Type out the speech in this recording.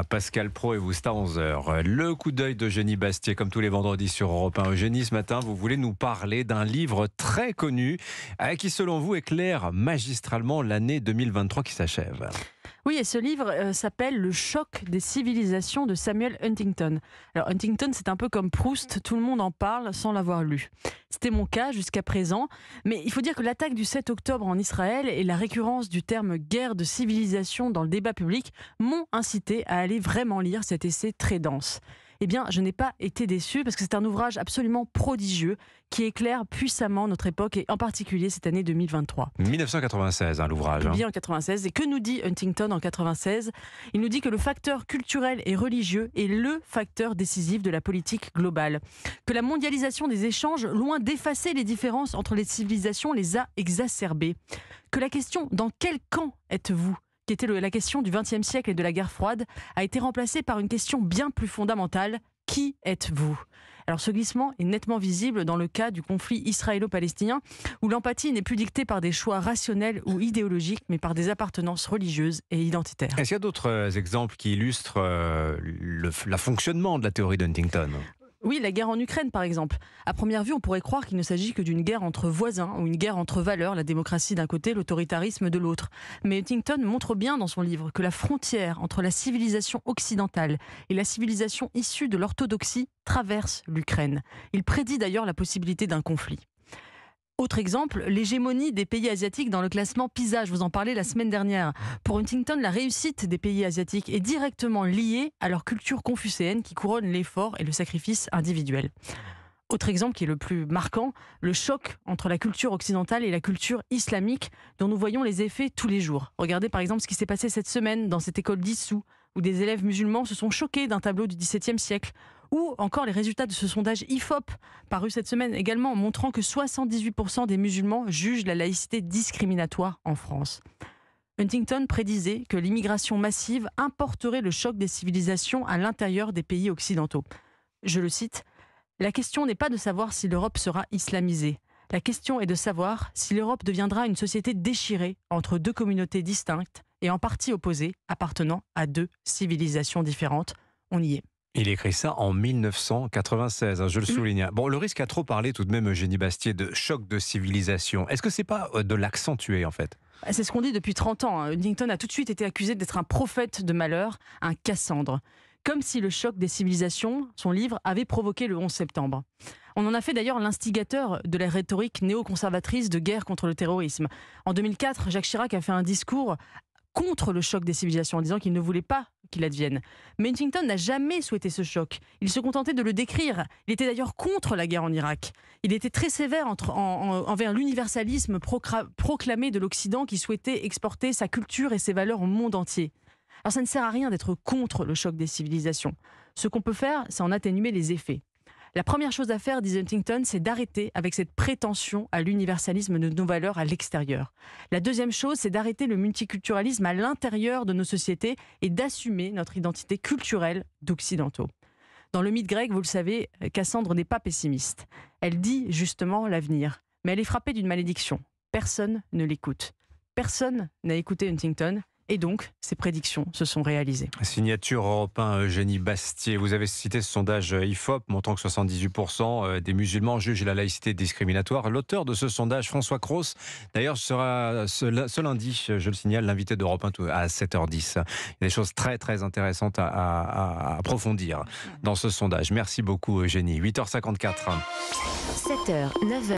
Pascal Praud et vous, c'est à 11h. Le coup d'œil d'Eugénie Bastier, comme tous les vendredis sur Europe 1. Eugénie, ce matin, vous voulez nous parler d'un livre très connu qui, selon vous, éclaire magistralement l'année 2023 qui s'achève. Oui, et ce livre s'appelle Le choc des civilisations de Samuel Huntington. Alors Huntington, c'est un peu comme Proust, tout le monde en parle sans l'avoir lu. C'était mon cas jusqu'à présent, mais il faut dire que l'attaque du 7 octobre en Israël et la récurrence du terme guerre de civilisation dans le débat public m'ont incité à aller vraiment lire cet essai très dense. Eh bien, je n'ai pas été déçue parce que c'est un ouvrage absolument prodigieux qui éclaire puissamment notre époque et en particulier cette année 2023. 1996, l'ouvrage. Publié en 96. Et que nous dit Huntington en 96 ? Il nous dit que le facteur culturel et religieux est le facteur décisif de la politique globale. Que la mondialisation des échanges, loin d'effacer les différences entre les civilisations, les a exacerbées. Que la question « dans quel camp êtes-vous ?» qui était la question du XXe siècle et de la guerre froide, a été remplacée par une question bien plus fondamentale. Qui êtes-vous ? Alors ce glissement est nettement visible dans le cas du conflit israélo-palestinien, où l'empathie n'est plus dictée par des choix rationnels ou idéologiques, mais par des appartenances religieuses et identitaires. Est-ce qu'il y a d'autres exemples qui illustrent le fonctionnement de la théorie d'Huntington ? Oui, la guerre en Ukraine, par exemple. À première vue, on pourrait croire qu'il ne s'agit que d'une guerre entre voisins ou une guerre entre valeurs, la démocratie d'un côté, l'autoritarisme de l'autre. Mais Huntington montre bien dans son livre que la frontière entre la civilisation occidentale et la civilisation issue de l'orthodoxie traverse l'Ukraine. Il prédit d'ailleurs la possibilité d'un conflit. Autre exemple, l'hégémonie des pays asiatiques dans le classement PISA, je vous en parlais la semaine dernière. Pour Huntington, la réussite des pays asiatiques est directement liée à leur culture confucéenne qui couronne l'effort et le sacrifice individuel. Autre exemple qui est le plus marquant, le choc entre la culture occidentale et la culture islamique dont nous voyons les effets tous les jours. Regardez par exemple ce qui s'est passé cette semaine dans cette école d'Issou, où des élèves musulmans se sont choqués d'un tableau du XVIIe siècle, ou encore les résultats de ce sondage IFOP, paru cette semaine également, montrant que 78% des musulmans jugent la laïcité discriminatoire en France. Huntington prédisait que l'immigration massive importerait le choc des civilisations à l'intérieur des pays occidentaux. Je le cite, « La question n'est pas de savoir si l'Europe sera islamisée. La question est de savoir si l'Europe deviendra une société déchirée entre deux communautés distinctes et en partie opposées, appartenant à deux civilisations différentes. » On y est. Il écrit ça en 1996, je le souligne. Bon, le risque à trop parler tout de même, Eugénie Bastier, de choc de civilisation. Est-ce que c'est pas de l'accentuer en fait ? C'est ce qu'on dit depuis 30 ans. Huntington a tout de suite été accusé d'être un prophète de malheur, un Cassandre. Comme si le choc des civilisations, son livre, avait provoqué le 11 septembre. On en a fait d'ailleurs l'instigateur de la rhétorique néoconservatrice de guerre contre le terrorisme. En 2004, Jacques Chirac a fait un discours contre le choc des civilisations en disant qu'il ne voulait pas qu'il advienne. Mais Huntington n'a jamais souhaité ce choc. Il se contentait de le décrire. Il était d'ailleurs contre la guerre en Irak. Il était très sévère envers l'universalisme proclamé de l'Occident qui souhaitait exporter sa culture et ses valeurs au monde entier. Alors ça ne sert à rien d'être contre le choc des civilisations. Ce qu'on peut faire, c'est en atténuer les effets. La première chose à faire, dit Huntington, c'est d'arrêter avec cette prétention à l'universalisme de nos valeurs à l'extérieur. La deuxième chose, c'est d'arrêter le multiculturalisme à l'intérieur de nos sociétés et d'assumer notre identité culturelle d'occidentaux. Dans le mythe grec, vous le savez, Cassandre n'est pas pessimiste. Elle dit justement l'avenir, mais elle est frappée d'une malédiction. Personne ne l'écoute. Personne n'a écouté Huntington. Et donc, ces prédictions se sont réalisées. Signature Europe 1, Eugénie Bastier. Vous avez cité ce sondage IFOP montrant que 78% des musulmans jugent la laïcité discriminatoire. L'auteur de ce sondage, François Cros, d'ailleurs, sera ce lundi, je le signale, l'invité d'Europe 1 à 7h10. Il y a des choses très, très intéressantes à approfondir dans ce sondage. Merci beaucoup, Eugénie. 8h54. 7h, 9h.